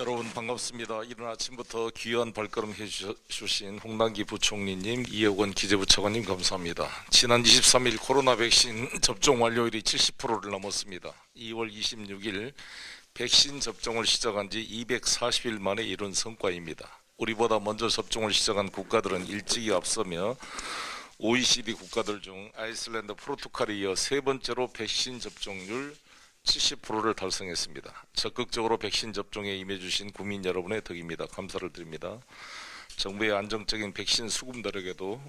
여러분 반갑습니다. 이른 아침부터 귀한 발걸음 해주신 홍남기 부총리님, 이혁원 기재부 차관님 감사합니다. 지난 23일 코로나 백신 접종 완료율이 70%를 넘었습니다. 2월 26일 백신 접종을 시작한 지 240일 만에 이룬 성과입니다. 우리보다 먼저 접종을 시작한 국가들은 일찍이 앞서며 OECD 국가들 중 아이슬란드, 포르투갈에 이어 세 번째로 백신 접종률 70%를 달성했습니다. 적극적으로 백신 접종에 임해주신 국민 여러분의 덕입니다. 감사를 드립니다. 정부의 안정적인 백신 수급 노력에도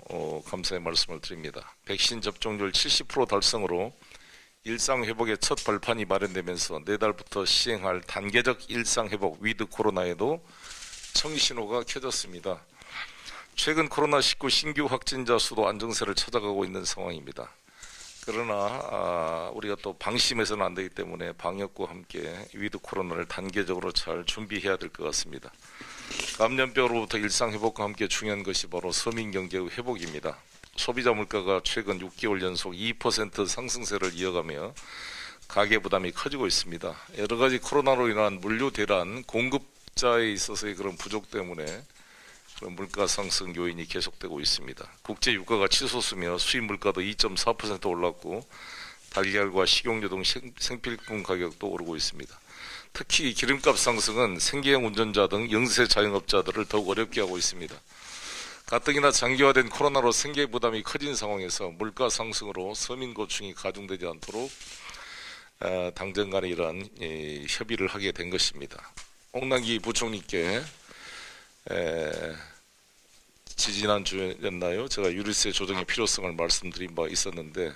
감사의 말씀을 드립니다. 백신 접종률 70% 달성으로 일상회복의 첫 발판이 마련되면서 내달부터 시행할 단계적 일상회복 위드 코로나에도 청신호가 켜졌습니다. 최근 코로나19 신규 확진자 수도 안정세를 찾아가고 있는 상황입니다. 그러나 우리가 또 방심해서는 안 되기 때문에 방역과 함께 위드 코로나를 단계적으로 잘 준비해야 될 것 같습니다. 감염병으로부터 일상회복과 함께 중요한 것이 바로 서민경제의 회복입니다. 소비자 물가가 최근 6개월 연속 2% 상승세를 이어가며 가계부담이 커지고 있습니다. 여러가지 코로나로 인한 물류 대란, 공급자에 있어서의 그런 부족 때문에 물가 상승 요인이 계속되고 있습니다. 국제 유가가 치솟으며 수입 물가도 2.4% 올랐고 달걀과 식용유 등 생필품 가격도 오르고 있습니다. 특히 기름값 상승은 생계형 운전자 등 영세 자영업자들을 더욱 어렵게 하고 있습니다. 가뜩이나 장기화된 코로나로 생계 부담이 커진 상황에서 물가 상승으로 서민 고충이 가중되지 않도록 당정 간에 이러한 협의를 하게 된 것입니다. 홍남기 부총리께 지지난주였나요? 제가 유류세 조정의 필요성을 말씀드린 바 있었는데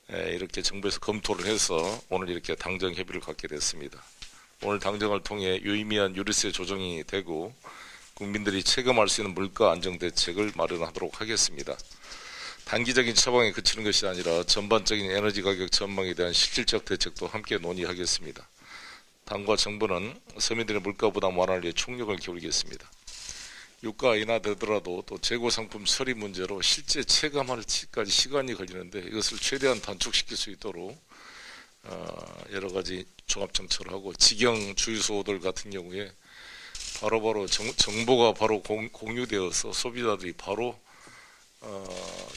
이렇게 정부에서 검토를 해서 오늘 이렇게 당정 협의를 갖게 됐습니다. 오늘 당정을 통해 유의미한 유류세 조정이 되고 국민들이 체감할 수 있는 물가 안정 대책을 마련하도록 하겠습니다. 단기적인 처방에 그치는 것이 아니라 전반적인 에너지 가격 전망에 대한 실질적 대책도 함께 논의하겠습니다. 당과 정부는 서민들의 물가 부담 완화를 위해 총력을 기울이겠습니다. 유가 인하되더라도 또 재고 상품 처리 문제로 실제 체감할지까지 시간이 걸리는데 이것을 최대한 단축시킬 수 있도록 여러 가지 종합 정책을 하고 직영 주유소들 같은 경우에 바로바로 정보가 바로 공유되어서 소비자들이 바로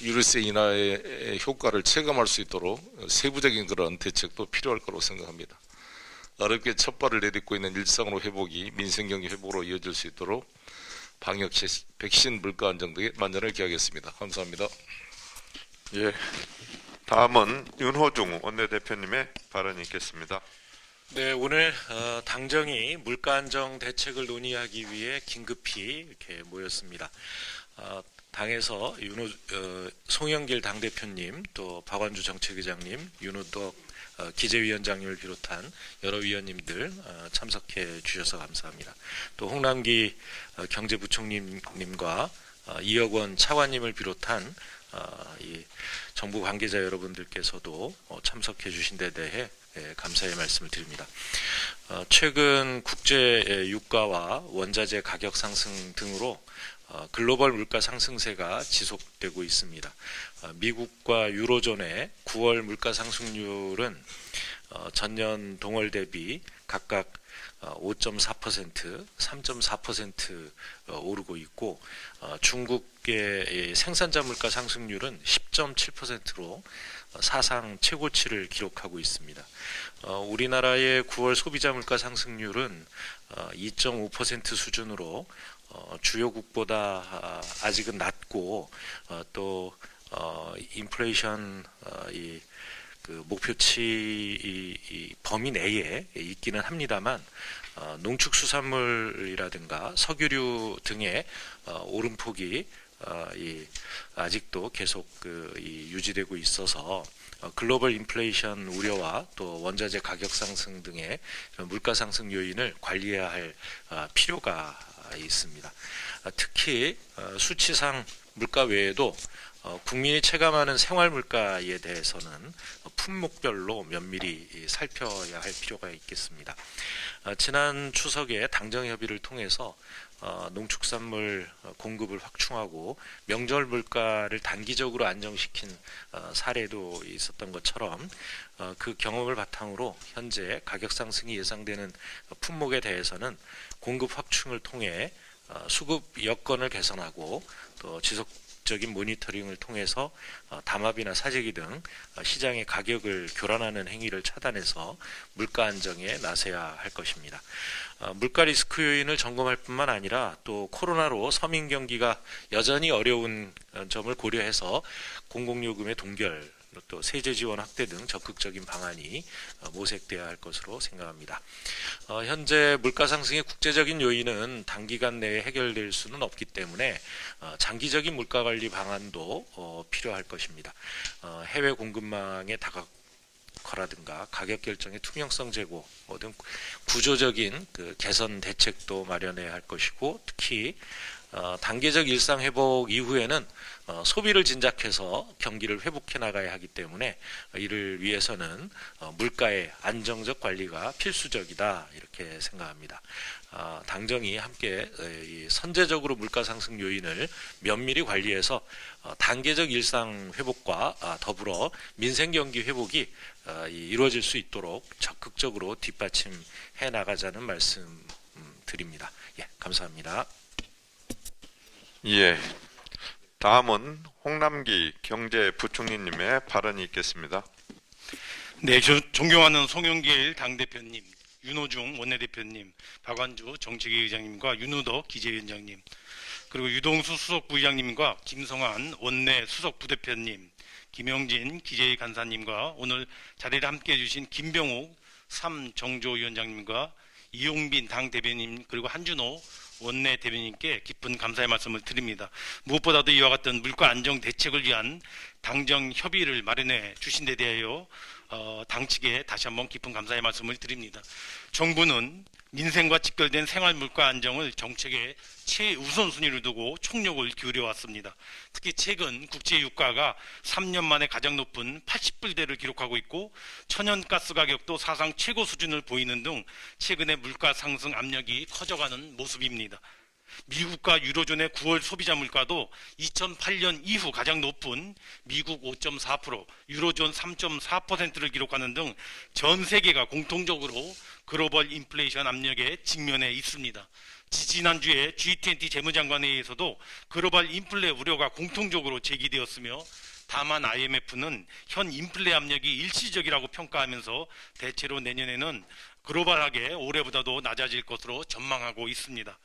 유류세 인하의 효과를 체감할 수 있도록 세부적인 그런 대책도 필요할 거라고 생각합니다. 어렵게 첫 발을 내딛고 있는 일상으로 회복이 민생경제 회복으로 이어질 수 있도록 방역, 백신, 물가 안정 등에 만전을 기하겠습니다. 감사합니다. 예, 다음은 윤호중 원내대표님의 발언이 있겠습니다. 네, 오늘 당정이 물가 안정 대책을 논의하기 위해 긴급히 이렇게 모였습니다. 당에서 송영길 당대표님, 또 박완주 정책위장님, 윤호덕 기재위원장님을 비롯한 여러 위원님들 참석해 주셔서 감사합니다. 또 홍남기 경제부총리님과 이혁원 차관님을 비롯한 이 정부 관계자 여러분들께서도 참석해 주신 데 대해 감사의 말씀을 드립니다. 최근 국제 유가와 원자재 가격 상승 등으로 글로벌 물가 상승세가 지속되고 있습니다. 미국과 유로존의 9월 물가 상승률은 전년 동월 대비 각각 5.4%, 3.4% 오르고 있고 중국의 생산자 물가 상승률은 10.7%로 사상 최고치를 기록하고 있습니다. 우리나라의 9월 소비자 물가 상승률은 2.5% 수준으로 주요국보다 아직은 낮고 또 인플레이션 그 목표치 범위 내에 있기는 합니다만 농축수산물이라든가 석유류 등의 오름폭이 아직도 계속 유지되고 있어서 글로벌 인플레이션 우려와 또 원자재 가격 상승 등의 물가 상승 요인을 관리해야 할 필요가 있습니다. 특히 수치상 물가 외에도 국민이 체감하는 생활 물가에 대해서는 품목별로 면밀히 살펴야 할 필요가 있겠습니다. 지난 추석에 당정 협의를 통해서 농축산물 공급을 확충하고 명절 물가를 단기적으로 안정시킨 사례도 있었던 것처럼 그 경험을 바탕으로 현재 가격 상승이 예상되는 품목에 대해서는 공급 확충을 통해 수급 여건을 개선하고 또 지속적인 모니터링을 통해서 담합이나 사재기 등 시장의 가격을 교란하는 행위를 차단해서 물가 안정에 나서야 할 것입니다. 물가 리스크 요인을 점검할 뿐만 아니라 또 코로나로 서민 경기가 여전히 어려운 점을 고려해서 공공요금의 동결, 또 세제 지원 확대 등 적극적인 방안이 모색돼야 할 것으로 생각합니다. 현재 물가 상승의 국제적인 요인은 단기간 내에 해결될 수는 없기 때문에 장기적인 물가 관리 방안도 필요할 것입니다. 해외 공급망의 다각화라든가 가격 결정의 투명성 제고 등 구조적인 그 개선 대책도 마련해야 할 것이고, 특히 단계적 일상 회복 이후에는 소비를 진작해서 경기를 회복해 나가야 하기 때문에 이를 위해서는 물가의 안정적 관리가 필수적이다, 이렇게 생각합니다. 당정이 함께 선제적으로 물가 상승 요인을 면밀히 관리해서 단계적 일상 회복과 더불어 민생 경기 회복이 이루어질 수 있도록 적극적으로 뒷받침해 나가자는 말씀 드립니다. 예, 감사합니다. 예. 다음은 홍남기 경제부총리님의 발언이 있겠습니다. 네, 존경하는 송영길 당대표님, 윤호중 원내대표님, 박완주 정책위 의장님과 윤우덕 기재위원장님, 그리고 유동수 수석부의장님과 김성한 원내 수석부대표님, 김영진 기재위 간사님과 오늘 자리를 함께해 주신 김병욱 삼정조위원장님과 이용빈 당대변인, 그리고 한준호 원내 대변인께 깊은 감사의 말씀을 드립니다. 무엇보다도 이와 같은 물가 안정 대책을 위한 당정 협의를 마련해 주신 데 대하여 당 측에 다시 한번 깊은 감사의 말씀을 드립니다. 정부는 민생과 직결된 생활 물가 안정을 정책의 최우선순위로 두고 총력을 기울여 왔습니다. 특히 최근 국제 유가가 3년 만에 가장 높은 80불대를 기록하고 있고, 천연가스 가격도 사상 최고 수준을 보이는 등 최근의 물가 상승 압력이 커져가는 모습입니다. 미국과 유로존의 9월 소비자 물가도 2008년 이후 가장 높은 미국 5.4%, 유로존 3.4%를 기록하는 등 전 세계가 공통적으로 글로벌 인플레이션 압력에 직면해 있습니다. 지지난주에 G20 재무장관회의에서도 글로벌 인플레 우려가 공통적으로 제기되었으며, 다만 IMF는 현 인플레 압력이 일시적이라고 평가하면서 대체로 내년에는 글로벌하게 올해보다도 낮아질 것으로 전망하고 있습니다.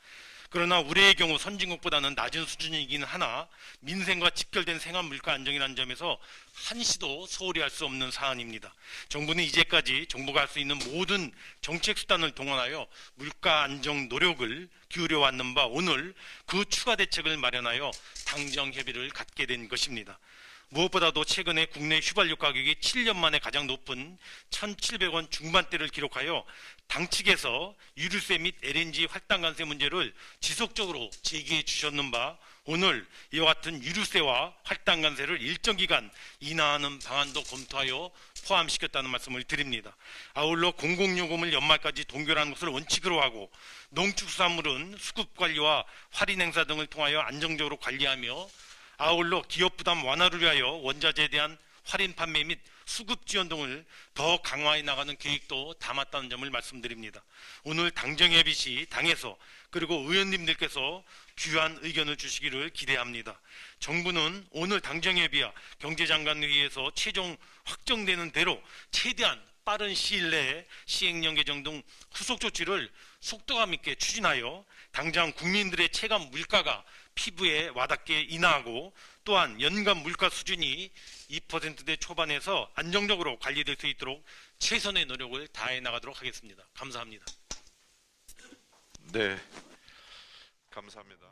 그러나 우리의 경우 선진국보다는 낮은 수준이긴 하나 민생과 직결된 생활 물가 안정이라는 점에서 한시도 소홀히 할 수 없는 사안입니다. 정부는 이제까지 정부가 할 수 있는 모든 정책 수단을 동원하여 물가 안정 노력을 기울여 왔는 바 오늘 그 추가 대책을 마련하여 당정 협의를 갖게 된 것입니다. 무엇보다도 최근에 국내 휘발유 가격이 7년 만에 가장 높은 1,700원 중반대를 기록하여 당 측에서 유류세 및 LNG 할당관세 문제를 지속적으로 제기해 주셨는 바 오늘 이와 같은 유류세와 할당관세를 일정 기간 인하하는 방안도 검토하여 포함시켰다는 말씀을 드립니다. 아울러 공공요금을 연말까지 동결하는 것을 원칙으로 하고 농축수산물은 수급관리와 할인 행사 등을 통하여 안정적으로 관리하며, 아울러 기업 부담 완화를 위하여 원자재에 대한 할인 판매 및 수급 지원 등을 더 강화해 나가는 계획도 담았다는 점을 말씀드립니다. 오늘 당정협의 시 당에서 그리고 의원님들께서 귀한 의견을 주시기를 기대합니다. 정부는 오늘 당정협의와 경제장관회의에서 최종 확정되는 대로 최대한 빠른 시일 내에 시행령 개정 등 후속 조치를 속도감 있게 추진하여 당장 국민들의 체감 물가가 피부에 와닿게 인하하고, 또한 연간 물가 수준이 2%대 초반에서 안정적으로 관리될 수 있도록 최선의 노력을 다해 나가도록 하겠습니다. 감사합니다. 네, 감사합니다.